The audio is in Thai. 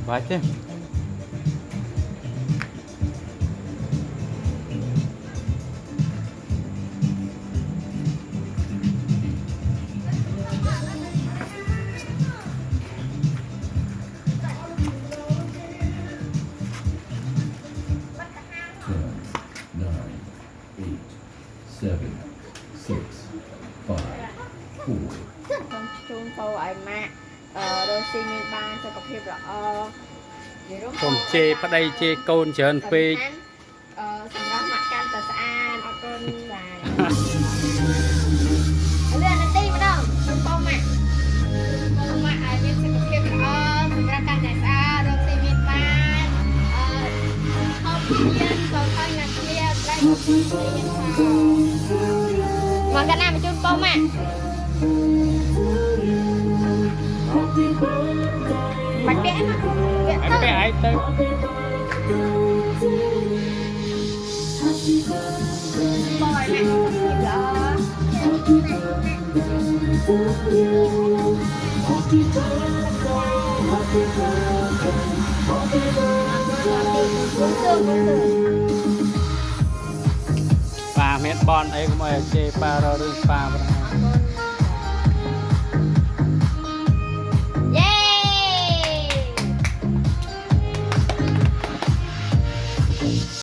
Vậy chứ. Seven, six, five, four. Con chung câu ai mà đôi xin miền ban cho cặp hiệp là Cùng chê phát đây chê côn chơn phê. สำหรับหมักการตัดสะอาดเอาเกินได้เรื่องนั้นตีมาดองชุ่มป้อมอ่ะป้อมอ่ะไอ้เว็บสกับเก็บสำหรับการตัดสะอาดโดยซีมินบ้านห้องเรียนโซนข้างงานเรียนไล่กับคนเรียนมันกันหน้ามาชุ่มป้อมอ่ะบัดเปี้ยนะเปี้ย Anh bé ai tới. Bòi mẹ Bà mét bon ấy cũng mời chê bà rồi đừng bà vào đây.